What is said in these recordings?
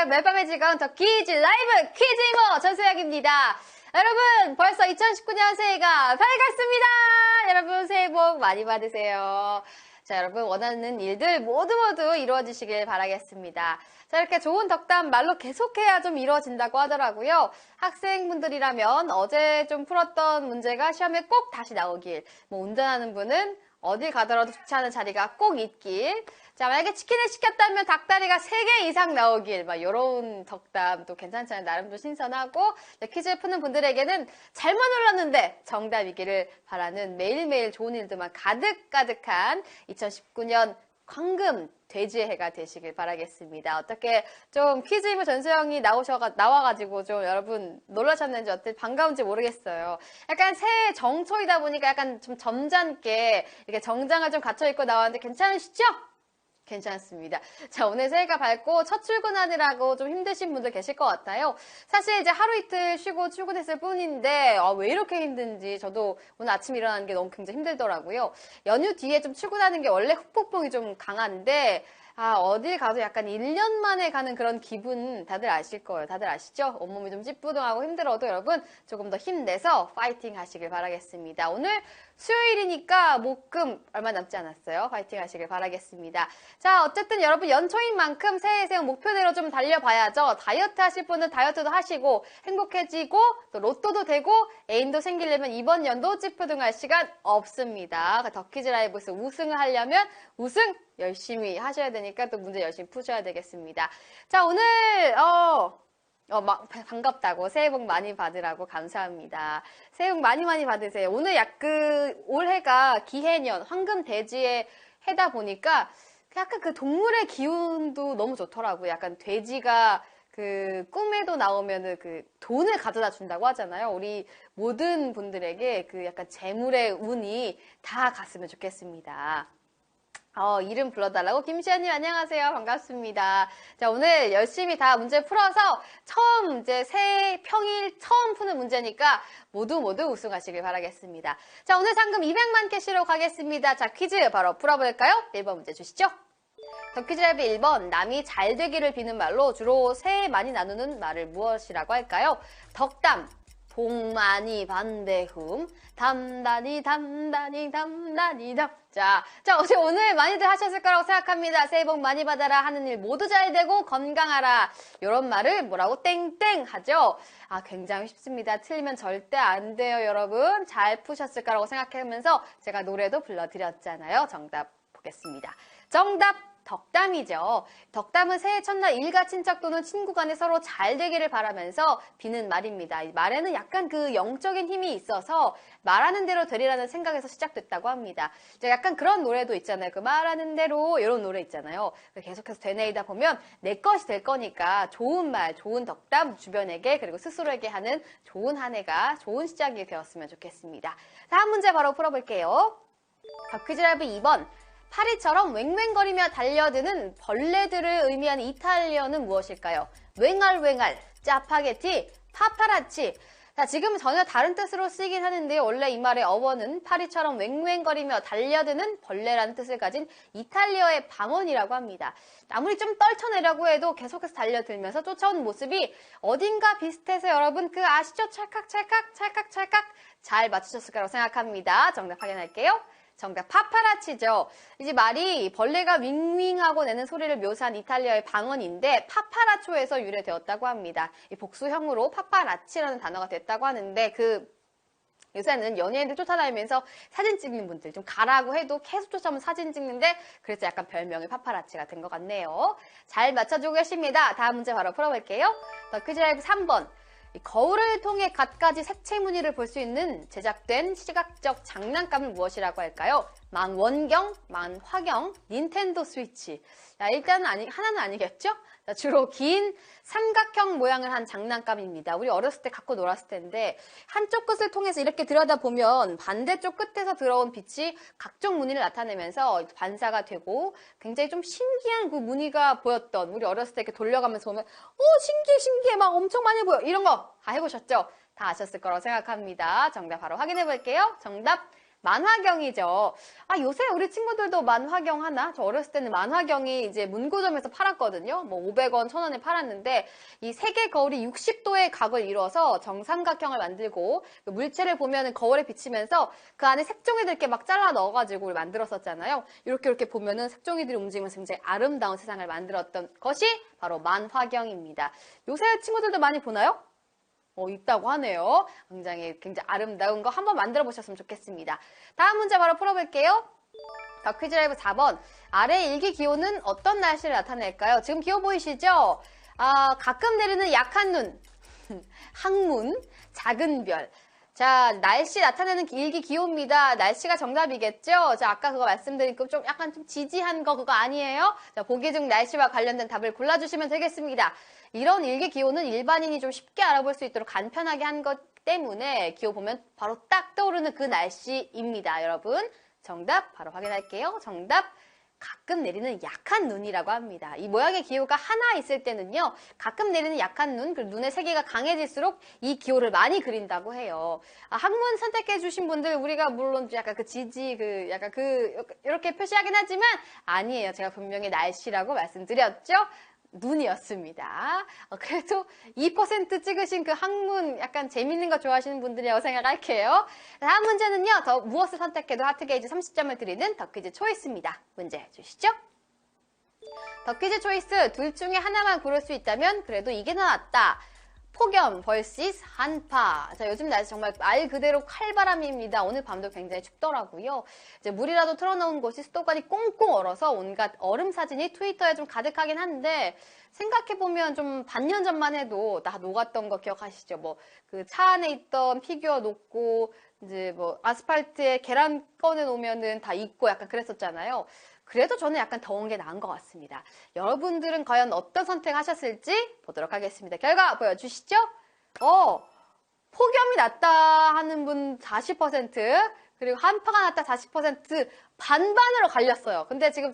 안녕하세요. 매일 밤에 즐거운 더 퀴즈 라이브 퀴즈 잉어 전소영입니다. 여러분, 벌써 2019년 새해가 밝았습니다. 여러분, 새해 복 많이 받으세요. 자, 여러분, 원하는 일들 모두 이루어지시길 바라겠습니다. 자, 이렇게 좋은 덕담 말로 계속해야 좀 이루어진다고 하더라고요. 학생분들이라면 어제 좀 풀었던 문제가 시험에 꼭 다시 나오길, 운전하는 분은 어딜 가더라도 좋지 않은 자리가 꼭 있길, 자, 만약에 치킨을 시켰다면 닭다리가 3개 이상 나오길, 요런 덕담도 괜찮잖아요. 나름도 신선하고, 퀴즈 푸는 분들에게는 잘못 눌렀는데 정답이기를 바라는 매일매일 좋은 일들만 가득가득한 2019년 황금 돼지의 해가 되시길 바라겠습니다. 어떻게 좀 퀴즈이브 전소영이 나와가지고 좀 여러분 놀라셨는지 어때 반가운지 모르겠어요. 약간 새해 정초이다 보니까 약간 좀 점잖게 이렇게 정장을 좀 갖춰 입고 나왔는데 괜찮으시죠? 괜찮습니다. 자, 오늘 새해가 밝고 첫 출근하느라고 좀 힘드신 분들 계실 것 같아요. 사실 이제 하루 이틀 쉬고 출근했을 뿐인데 왜 이렇게 힘든지 저도 오늘 아침 일어나는 게 너무 굉장히 힘들더라고요. 연휴 뒤에 좀 출근하는 게 원래 후폭풍이 좀 강한데 어딜 가도 약간 1년 만에 가는 그런 기분 다들 아실 거예요. 다들 아시죠? 온몸이 좀 찌뿌둥하고 힘들어도 여러분 조금 더 힘내서 파이팅 하시길 바라겠습니다. 오늘 수요일이니까 목금 얼마 남지 않았어요. 파이팅 하시길 바라겠습니다. 자, 어쨌든 여러분 연초인 만큼 새해 세운 목표대로 좀 달려봐야죠. 다이어트 하실 분은 다이어트도 하시고 행복해지고 또 로또도 되고 애인도 생기려면 이번 연도 찌뿌둥할 시간 없습니다. 더 퀴즈 라이브에서 우승을 하려면 우승 열심히 하셔야 되니까 또 문제 열심히 푸셔야 되겠습니다. 자, 오늘 반갑다고 새해 복 많이 받으라고 감사합니다. 새해 복 많이 받으세요. 오늘 올해가 기해년 황금 돼지의 해다 보니까 약간 그 동물의 기운도 너무 좋더라고요. 약간 돼지가 그 꿈에도 나오면은 그 돈을 가져다 준다고 하잖아요. 우리 모든 분들에게 그 약간 재물의 운이 다 갔으면 좋겠습니다. 이름 불러달라고 김시아님 안녕하세요. 반갑습니다. 자, 오늘 열심히 다 문제 풀어서 처음 이제 새해 평일 처음 푸는 문제니까 모두 우승하시길 바라겠습니다. 자, 오늘 상금 200만 캐시로 가겠습니다. 자, 퀴즈 바로 풀어볼까요? 1번 문제 주시죠. 더 퀴즈 라이브 1번, 남이 잘 되기를 비는 말로 주로 새해 많이 나누는 말을 무엇이라고 할까요? 덕담, 복 많이 반대흠, 담다니. 자, 오늘 많이들 하셨을 거라고 생각합니다. 새해 복 많이 받아라, 하는 일 모두 잘 되고 건강하라. 이런 말을 뭐라고 땡땡 하죠? 굉장히 쉽습니다. 틀리면 절대 안 돼요, 여러분. 잘 푸셨을 거라고 생각하면서 제가 노래도 불러드렸잖아요. 정답 보겠습니다. 정답! 덕담이죠. 덕담은 새해 첫날 일가 친척 또는 친구 간에 서로 잘 되기를 바라면서 비는 말입니다. 이 말에는 약간 그 영적인 힘이 있어서 말하는 대로 되리라는 생각에서 시작됐다고 합니다. 약간 그런 노래도 있잖아요. 그 말하는 대로 이런 노래 있잖아요. 계속해서 되뇌이다 보면 내 것이 될 거니까 좋은 말, 좋은 덕담 주변에게 그리고 스스로에게 하는 좋은 한 해가 좋은 시작이 되었으면 좋겠습니다. 다음 문제 바로 풀어볼게요. 퀴즈 라이브 2번. 파리처럼 웽웽거리며 달려드는 벌레들을 의미하는 이탈리어는 무엇일까요? 웽알웽알, 짜파게티, 파파라치. 자, 지금 전혀 다른 뜻으로 쓰이긴 하는데요. 원래 이 말의 어원은 파리처럼 웽웽거리며 달려드는 벌레라는 뜻을 가진 이탈리어의 방언이라고 합니다. 아무리 좀 떨쳐내려고 해도 계속해서 달려들면서 쫓아오는 모습이 어딘가 비슷해서 여러분 아시죠? 찰칵 잘 맞추셨을 거라고 생각합니다. 정답 확인할게요. 정답 파파라치죠. 이제 말이 벌레가 윙윙하고 내는 소리를 묘사한 이탈리아의 방언인데 파파라초에서 유래되었다고 합니다. 이 복수형으로 파파라치라는 단어가 됐다고 하는데 요새는 연예인들 쫓아다니면서 사진 찍는 분들 좀 가라고 해도 계속 쫓아오면 사진 찍는데 그래서 약간 별명이 파파라치가 된 것 같네요. 잘 맞춰주고 계십니다. 다음 문제 바로 풀어볼게요. 더 퀴즈 라이브 3번. 거울을 통해 갖가지 색채 무늬를 볼 수 있는 제작된 시각적 장난감은 무엇이라고 할까요? 망원경, 망화경, 닌텐도 스위치. 일단 하나는 아니겠죠? 주로 긴 삼각형 모양을 한 장난감입니다. 우리 어렸을 때 갖고 놀았을 텐데 한쪽 끝을 통해서 이렇게 들여다보면 반대쪽 끝에서 들어온 빛이 각종 무늬를 나타내면서 반사가 되고 굉장히 좀 신기한 그 무늬가 보였던 우리 어렸을 때 이렇게 돌려가면서 보면 신기해 막 엄청 많이 보여. 이런 거 다 해보셨죠? 다 아셨을 거라고 생각합니다. 정답 바로 확인해 볼게요. 정답 만화경이죠. 아, 요새 우리 친구들도 만화경 하나? 저 어렸을 때는 만화경이 이제 문고점에서 팔았거든요. 뭐 500원, 1000원에 팔았는데 이 세계 거울이 60도의 각을 이뤄서 정삼각형을 만들고 그 물체를 보면은 거울에 비치면서 그 안에 색종이들 이렇게 막 잘라 넣어가지고 만들었었잖아요. 이렇게 보면은 색종이들이 움직이면서 굉장히 아름다운 세상을 만들었던 것이 바로 만화경입니다. 요새 친구들도 많이 보나요? 있다고 하네요. 굉장히 아름다운 거 한번 만들어 보셨으면 좋겠습니다. 다음 문제 바로 풀어볼게요. 더 퀴즈 라이브 4번. 아래 일기 기온은 어떤 날씨를 나타낼까요? 지금 기온 보이시죠? 가끔 내리는 약한 눈, 항문, 작은 별. 자, 날씨 나타내는 일기 기온입니다. 날씨가 정답이겠죠? 자, 아까 그거 말씀드린 그 좀 약간 좀 지지한 거 그거 아니에요? 자, 보기 중 날씨와 관련된 답을 골라주시면 되겠습니다. 이런 일기 기온은 일반인이 좀 쉽게 알아볼 수 있도록 간편하게 한 것 때문에 기온 보면 바로 딱 떠오르는 그 날씨입니다. 여러분, 정답 바로 확인할게요. 정답. 가끔 내리는 약한 눈이라고 합니다. 이 모양의 기호가 하나 있을 때는요, 가끔 내리는 약한 눈, 그리고 눈의 세기가 강해질수록 이 기호를 많이 그린다고 해요. 학문 선택해 주신 분들, 우리가 물론 약간 이렇게 표시하긴 하지만 아니에요. 제가 분명히 날씨라고 말씀드렸죠? 눈이었습니다. 그래도 2% 찍으신 그 학문 약간 재밌는 거 좋아하시는 분들이라고 생각할게요. 다음 문제는요. 더 무엇을 선택해도 하트게이지 30점을 드리는 더퀴즈 초이스입니다. 문제 주시죠. 더퀴즈 초이스 둘 중에 하나만 고를 수 있다면 그래도 이게 더 낫다. 폭염 vs 한파. 자, 요즘 날씨 정말 말 그대로 칼바람입니다. 오늘 밤도 굉장히 춥더라고요. 이제 물이라도 틀어놓은 곳이 수도관이 꽁꽁 얼어서 온갖 얼음 사진이 트위터에 좀 가득하긴 한데 생각해보면 좀 반년 전만 해도 다 녹았던 거 기억하시죠? 뭐 그 차 안에 있던 피규어 녹고 이제 뭐 아스팔트에 계란 꺼내 놓으면은 다 익고 약간 그랬었잖아요. 그래도 저는 약간 더운 게 나은 것 같습니다. 여러분들은 과연 어떤 선택하셨을지 보도록 하겠습니다. 결과 보여주시죠. 폭염이 낫다 하는 분 40%, 그리고 한파가 낫다 40% 반반으로 갈렸어요. 근데 지금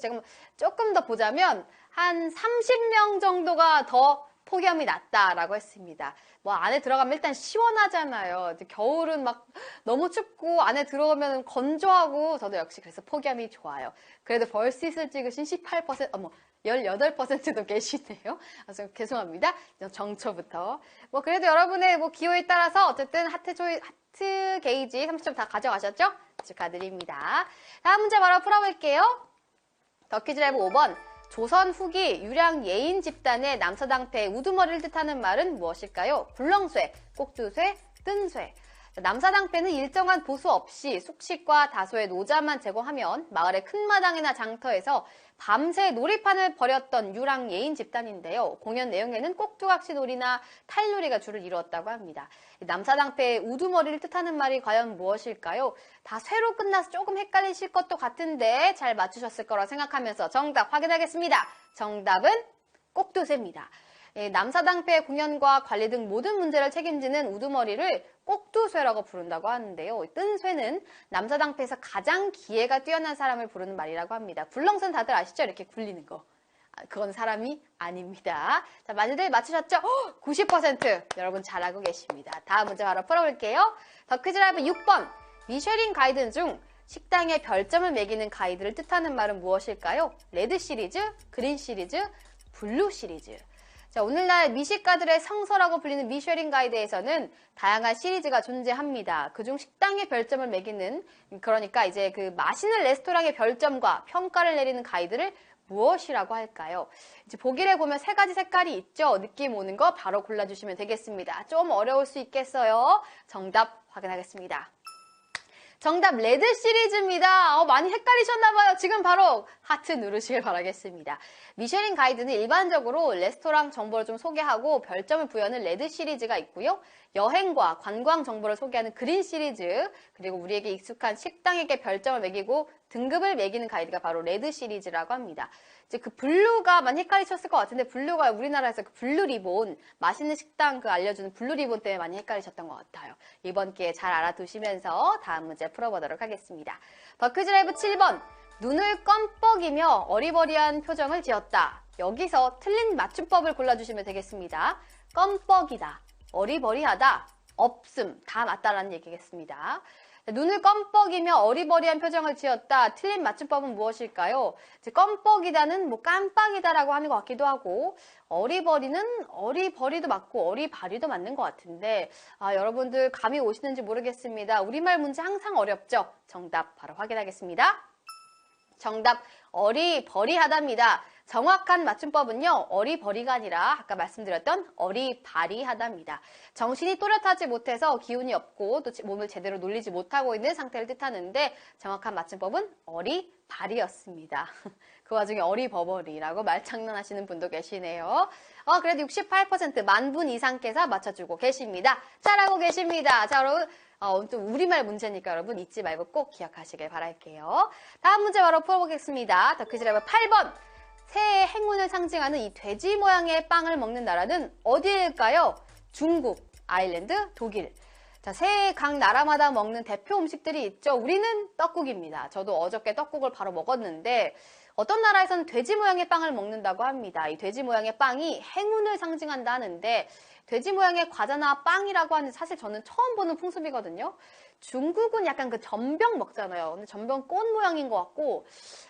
조금 더 보자면 한 30명 정도가 더 폭염이 낫다라고 했습니다. 뭐 안에 들어가면 일단 시원하잖아요. 겨울은 막 너무 춥고 안에 들어오면 건조하고 저도 역시 그래서 폭염이 좋아요. 그래도 벌스잇을 찍으신 18%도 계시네요. 죄송합니다. 정초부터. 뭐 그래도 여러분의 뭐 기호에 따라서 어쨌든 하트 게이지 30점 다 가져가셨죠? 축하드립니다. 다음 문제 바로 풀어볼게요. 더퀴즈 라이브 5번. 조선 후기 유량 예인 집단의 남사당패 우두머리를 뜻하는 말은 무엇일까요? 불렁쇠, 꼭두쇠, 뜬쇠. 남사당패는 일정한 보수 없이 숙식과 다소의 노자만 제공하면 마을의 큰 마당이나 장터에서 밤새 놀이판을 벌였던 유랑 예인 집단인데요. 공연 내용에는 꼭두각시 놀이나 탈놀이가 주를 이루었다고 합니다. 남사당패의 우두머리를 뜻하는 말이 과연 무엇일까요? 다 쇠로 끝나서 조금 헷갈리실 것도 같은데 잘 맞추셨을 거라 생각하면서 정답 확인하겠습니다. 정답은 꼭두쇠입니다. 남사당패 공연과 관리 등 모든 문제를 책임지는 우두머리를 꼭두쇠라고 부른다고 하는데요. 뜬쇠는 남사당패에서 가장 기회가 뛰어난 사람을 부르는 말이라고 합니다. 굴렁쇠는 다들 아시죠? 이렇게 굴리는 거. 그건 사람이 아닙니다. 자, 많이들 맞추셨죠? 90% 여러분 잘하고 계십니다. 다음 문제 바로 풀어볼게요. 더 퀴즈 라이브 6번. 미쉐린 가이드 중 식당에 별점을 매기는 가이드를 뜻하는 말은 무엇일까요? 레드 시리즈, 그린 시리즈, 블루 시리즈. 자, 오늘날 미식가들의 성서라고 불리는 미쉐린 가이드에서는 다양한 시리즈가 존재합니다. 그중 식당의 별점을 매기는, 그러니까 이제 그 맛있는 레스토랑의 별점과 평가를 내리는 가이드를 무엇이라고 할까요? 이제 보기를 보면 세 가지 색깔이 있죠? 느낌 오는 거 바로 골라주시면 되겠습니다. 좀 어려울 수 있겠어요. 정답 확인하겠습니다. 정답 레드 시리즈입니다. 많이 헷갈리셨나봐요. 지금 바로 하트 누르시길 바라겠습니다. 미쉐린 가이드는 일반적으로 레스토랑 정보를 좀 소개하고 별점을 부여하는 레드 시리즈가 있고요. 여행과 관광 정보를 소개하는 그린 시리즈, 그리고 우리에게 익숙한 식당에게 별점을 매기고 등급을 매기는 가이드가 바로 레드 시리즈라고 합니다. 이제 그 블루가 많이 헷갈리셨을 것 같은데, 블루가 우리나라에서 그 블루 리본, 맛있는 식당 그 알려주는 블루 리본 때문에 많이 헷갈리셨던 것 같아요. 이번 기회에 잘 알아두시면서 다음 문제 풀어보도록 하겠습니다. 더 퀴즈 라이브 7번. 눈을 껌뻑이며 어리버리한 표정을 지었다. 여기서 틀린 맞춤법을 골라주시면 되겠습니다. 껌뻑이다, 어리버리하다, 없음, 다 맞다라는 얘기겠습니다. 눈을 껌뻑이며 어리버리한 표정을 지었다. 틀린 맞춤법은 무엇일까요? 껌뻑이다는 뭐 깜빡이다라고 하는 것 같기도 하고, 어리버리는 어리버리도 맞고 어리바리도 맞는 것 같은데, 여러분들 감이 오시는지 모르겠습니다. 우리말 문제 항상 어렵죠? 정답 바로 확인하겠습니다. 정답 어리버리하다입니다. 정확한 맞춤법은요, 어리버리가 아니라 아까 말씀드렸던 어리바리하다입니다. 정신이 또렷하지 못해서 기운이 없고 또 몸을 제대로 놀리지 못하고 있는 상태를 뜻하는데 정확한 맞춤법은 어리바리였습니다. 그 와중에 어리버버리라고 말장난하시는 분도 계시네요. 그래도 68% 10,000분 이상께서 맞춰주고 계십니다. 잘하고 계십니다. 자, 여러분. 좀 우리말 문제니까 여러분 잊지 말고 꼭 기억하시길 바랄게요. 다음 문제 바로 풀어보겠습니다. 더 퀴즈 레벨 8번. 새해의 행운을 상징하는 이 돼지 모양의 빵을 먹는 나라는 어디일까요? 중국, 아일랜드, 독일. 자, 새해 각 나라마다 먹는 대표 음식들이 있죠. 우리는 떡국입니다. 저도 어저께 떡국을 바로 먹었는데 어떤 나라에서는 돼지 모양의 빵을 먹는다고 합니다. 이 돼지 모양의 빵이 행운을 상징한다 하는데 돼지 모양의 과자나 빵이라고 하는데 사실 저는 처음 보는 풍습이거든요. 중국은 약간 그 전병 먹잖아요. 근데 전병 꽃 모양인 것 같고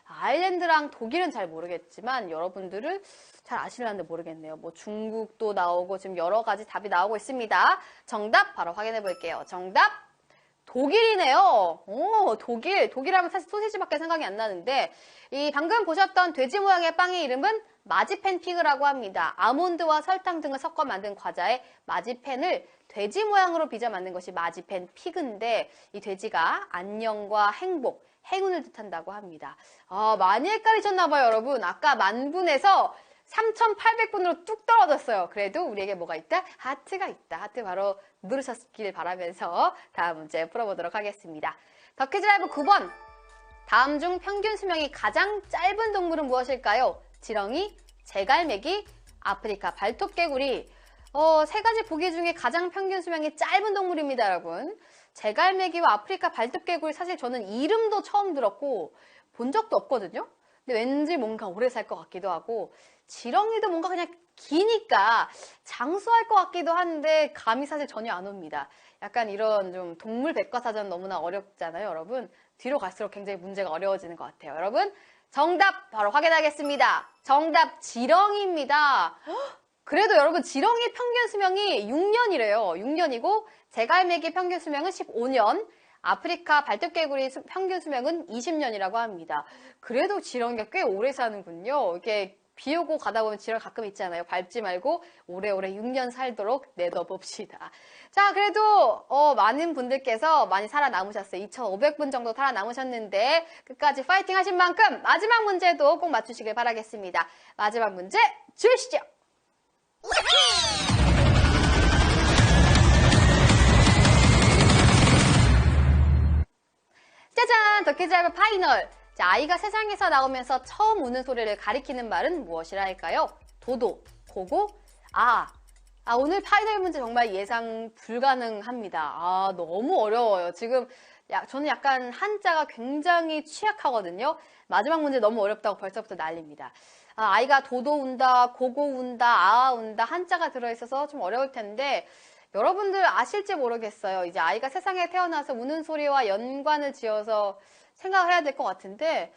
아일랜드랑 독일은 잘 모르겠지만 여러분들은 잘 아시려는데 모르겠네요. 뭐 중국도 나오고 지금 여러 가지 답이 나오고 있습니다. 정답 바로 확인해 볼게요. 정답 독일이네요. 독일. 독일하면 사실 소시지밖에 생각이 안 나는데 이 방금 보셨던 돼지 모양의 빵의 이름은 마지펜 피그라고 합니다. 아몬드와 설탕 등을 섞어 만든 과자의 마지펜을 돼지 모양으로 빚어 만든 것이 마지펜 피그인데 이 돼지가 안녕과 행복, 행운을 뜻한다고 합니다. 많이 헷갈리셨나봐요, 여러분. 아까 10,000분에서 3,800분으로 뚝 떨어졌어요. 그래도 우리에게 뭐가 있다? 하트가 있다. 하트 바로 누르셨길 바라면서 다음 문제 풀어보도록 하겠습니다. 더 퀴즈 라이브 9번. 다음 중 평균 수명이 가장 짧은 동물은 무엇일까요? 지렁이, 제갈매기, 아프리카 발톱개구리. 세 가지 보기 중에 가장 평균 수명이 짧은 동물입니다, 여러분. 제갈매기와 아프리카 발톱개구리 사실 저는 이름도 처음 들었고 본 적도 없거든요. 근데 왠지 뭔가 오래 살 것 같기도 하고 지렁이도 뭔가 그냥 기니까 장수할 것 같기도 한데 감이 사실 전혀 안 옵니다. 약간 이런 좀 동물 백과사전 너무나 어렵잖아요, 여러분. 뒤로 갈수록 굉장히 문제가 어려워지는 것 같아요. 여러분, 정답 바로 확인하겠습니다. 정답 지렁이입니다. 그래도 여러분 지렁이 평균 수명이 6년이래요. 6년이고 제갈매기 평균 수명은 15년, 아프리카 발톱개구리 평균 수명은 20년이라고 합니다. 그래도 지렁이가 꽤 오래 사는군요. 이렇게 비 오고 가다 보면 지렁이 가끔 있잖아요. 밟지 말고 오래오래 6년 살도록 내둬봅시다. 자, 그래도 많은 분들께서 많이 살아남으셨어요. 2,500분 정도 살아남으셨는데 끝까지 파이팅 하신 만큼 마지막 문제도 꼭 맞추시길 바라겠습니다. 마지막 문제 주시죠. 짜잔! 더 퀴즈 라이브 파이널! 자, 아이가 세상에서 나오면서 처음 우는 소리를 가리키는 말은 무엇이라 할까요? 도도, 고고, 오늘 파이널 문제 정말 예상 불가능합니다. 너무 어려워요. 지금 저는 약간 한자가 굉장히 취약하거든요. 마지막 문제 너무 어렵다고 벌써부터 난립니다. 아이가 도도 운다, 고고 운다, 운다 한자가 들어있어서 좀 어려울 텐데 여러분들 아실지 모르겠어요. 이제 아이가 세상에 태어나서 우는 소리와 연관을 지어서 생각을 해야 될 것 같은데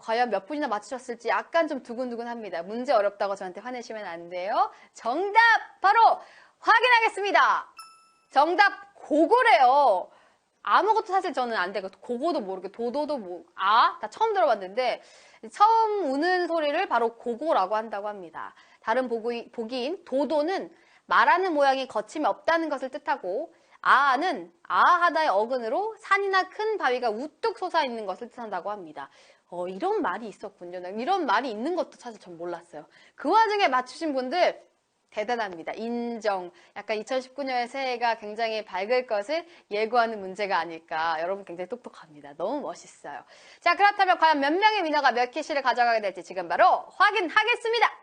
과연 몇 분이나 맞추셨을지 약간 좀 두근두근합니다. 문제 어렵다고 저한테 화내시면 안 돼요. 정답 바로 확인하겠습니다. 정답 고고래요. 아무것도 사실 저는 안 되고 고고도 모르고 도도도 다 처음 들어봤는데 처음 우는 소리를 바로 고고라고 한다고 합니다. 다른 보기인 도도는 말하는 모양이 거침이 없다는 것을 뜻하고 아는 아하다의 어근으로 산이나 큰 바위가 우뚝 솟아있는 것을 뜻한다고 합니다. 이런 말이 있었군요. 이런 말이 있는 것도 사실 전 몰랐어요. 그 와중에 맞추신 분들 대단합니다. 인정. 약간 2019년의 새해가 굉장히 밝을 것을 예고하는 문제가 아닐까. 여러분 굉장히 똑똑합니다. 너무 멋있어요. 자, 그렇다면 과연 몇 명의 위너가 몇 캐시를 가져가게 될지 지금 바로 확인하겠습니다.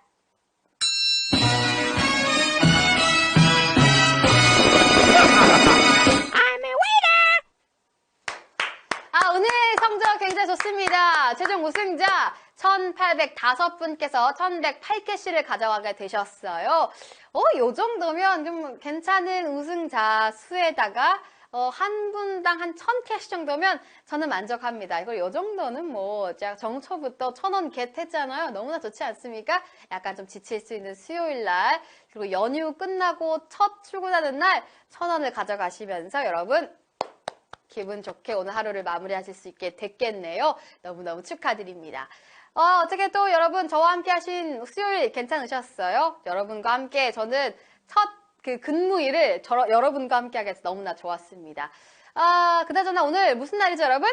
오늘 성적 굉장히 좋습니다. 최종 우승자 1,805분께서 1,108캐시를 가져가게 되셨어요. 요 정도면 좀 괜찮은 우승자 수에다가 한 분당 한 1000캐시 정도면 저는 만족합니다. 이걸 요 정도는 뭐 제가 정초부터 1000원 겟 했잖아요. 너무나 좋지 않습니까? 약간 좀 지칠 수 있는 수요일 날, 그리고 연휴 끝나고 첫 출근하는 날 1000원을 가져가시면서 여러분 기분 좋게 오늘 하루를 마무리하실 수 있게 됐겠네요. 너무너무 축하드립니다. 어떻게 또 여러분 저와 함께 하신 수요일 괜찮으셨어요? 여러분과 함께 저는 첫 그 근무일을 여러분과 함께 하게 해서 너무나 좋았습니다. 그나저나 오늘 무슨 날이죠, 여러분?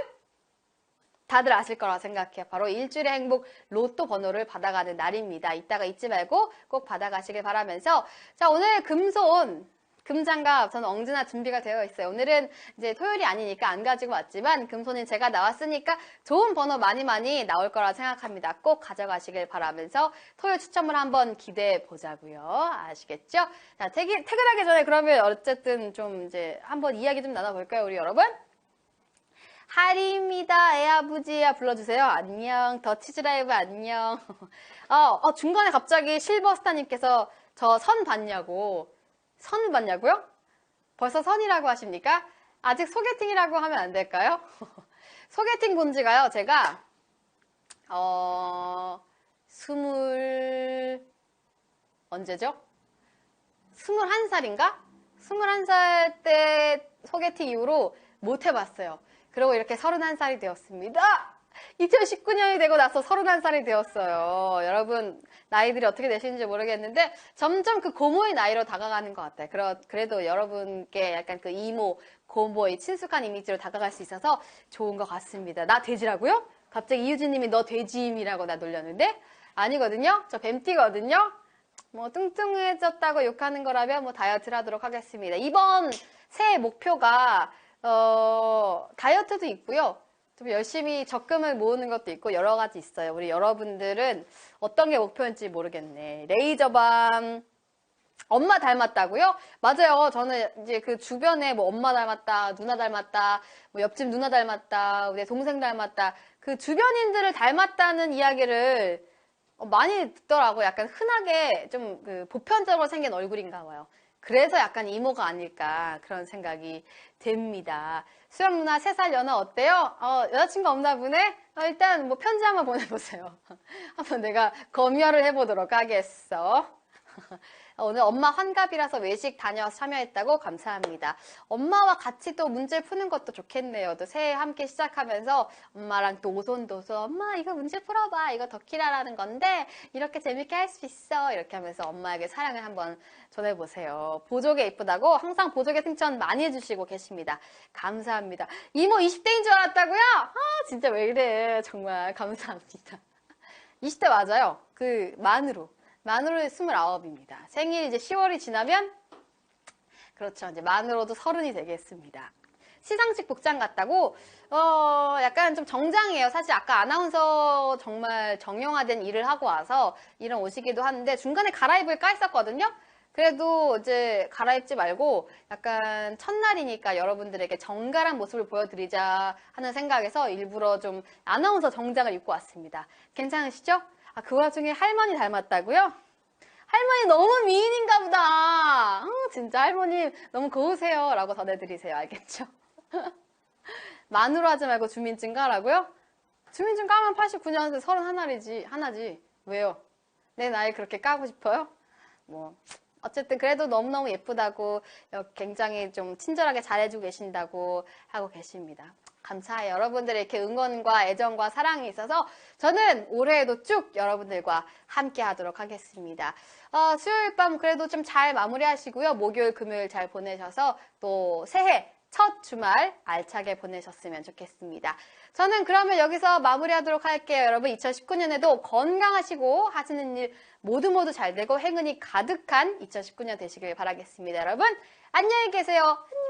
다들 아실 거라 생각해요. 바로 일주일의 행복 로또 번호를 받아가는 날입니다. 이따가 잊지 말고 꼭 받아가시길 바라면서 자, 오늘 금장갑 저는 언제나 준비가 되어 있어요. 오늘은 이제 토요일이 아니니까 안 가지고 왔지만 금손인 제가 나왔으니까 좋은 번호 많이 나올 거라 생각합니다. 꼭 가져가시길 바라면서 토요일 추첨을 한번 기대해 보자고요. 아시겠죠? 자, 퇴근하기 전에 그러면 어쨌든 좀 이제 한번 이야기 좀 나눠볼까요, 우리 여러분? 하리입니다. 애아부지야 불러주세요. 안녕. 더 치즈라이브 안녕. 중간에 갑자기 실버스타님께서 저 선 봤냐고. 선 봤냐고요? 벌써 선이라고 하십니까? 아직 소개팅이라고 하면 안 될까요? 소개팅 본 지가요, 제가, 언제죠? 21살인가? 21살 때 소개팅 이후로 못 해봤어요. 그리고 이렇게 31살이 되었습니다. 2019년이 되고 나서 31살이 되었어요. 여러분 나이들이 어떻게 되시는지 모르겠는데 점점 그 고모의 나이로 다가가는 것 같아요. 그래도 여러분께 약간 그 이모, 고모의 친숙한 이미지로 다가갈 수 있어서 좋은 것 같습니다. 나 돼지라고요? 갑자기 이유진님이 너 돼지임이라고 나 놀렸는데 아니거든요. 저 뱀띠거든요. 뭐 뚱뚱해졌다고 욕하는 거라면 뭐 다이어트를 하도록 하겠습니다. 이번 새해 목표가 다이어트도 있고요. 좀 열심히 적금을 모으는 것도 있고 여러 가지 있어요. 우리 여러분들은 어떤 게 목표인지 모르겠네. 레이저밤 엄마 닮았다고요? 맞아요. 저는 이제 그 주변에 뭐 엄마 닮았다, 누나 닮았다, 뭐 옆집 누나 닮았다, 내 동생 닮았다. 그 주변인들을 닮았다는 이야기를 많이 듣더라고요. 약간 흔하게 좀 그 보편적으로 생긴 얼굴인가 봐요. 그래서 약간 이모가 아닐까 그런 생각이 됩니다. 수영 누나 3살 연하 어때요? 여자친구 없나 보네? 일단 뭐 편지 한번 보내보세요. 한번 내가 검열을 해보도록 하겠어. 오늘 엄마 환갑이라서 외식 다녀와서 참여했다고 감사합니다. 엄마와 같이 또 문제 푸는 것도 좋겠네요. 또 새해 함께 시작하면서 엄마랑 또 오손도손 엄마 이거 문제 풀어봐. 이거 덕키라라는 건데 이렇게 재밌게 할 수 있어. 이렇게 하면서 엄마에게 사랑을 한번 전해보세요. 보조개 이쁘다고 항상 보조개 칭찬 많이 해주시고 계십니다. 감사합니다. 이모 20대인 줄 알았다고요? 진짜 왜 이래. 정말 감사합니다. 20대 맞아요. 그 만으로 29입니다. 생일 이제 10월이 지나면 그렇죠. 이제 만으로도 30이 되겠습니다. 시상식 복장 같다고? 약간 좀 정장이에요. 사실 아까 아나운서 정말 정형화된 일을 하고 와서 이런 옷이기도 하는데 중간에 갈아입을까 했었거든요. 그래도 이제 갈아입지 말고 약간 첫날이니까 여러분들에게 정갈한 모습을 보여드리자 하는 생각에서 일부러 좀 아나운서 정장을 입고 왔습니다. 괜찮으시죠? 그 와중에 할머니 닮았다고요? 할머니 너무 미인인가 보다. 진짜 할머니 너무 고우세요. 라고 전해드리세요. 알겠죠? 만으로 하지 말고 주민증 까라고요? 주민증 까면 89년생 31이지. 왜요? 내 나이 그렇게 까고 싶어요? 뭐 어쨌든 그래도 너무너무 예쁘다고 굉장히 좀 친절하게 잘해주고 계신다고 하고 계십니다. 감사해요. 여러분들의 이렇게 응원과 애정과 사랑이 있어서 저는 올해에도 쭉 여러분들과 함께 하도록 하겠습니다. 수요일 밤 그래도 좀 잘 마무리하시고요. 목요일, 금요일 잘 보내셔서 또 새해 첫 주말 알차게 보내셨으면 좋겠습니다. 저는 그러면 여기서 마무리하도록 할게요. 여러분 2019년에도 건강하시고 하시는 일 모두 잘 되고 행운이 가득한 2019년 되시길 바라겠습니다. 여러분 안녕히 계세요. 안녕.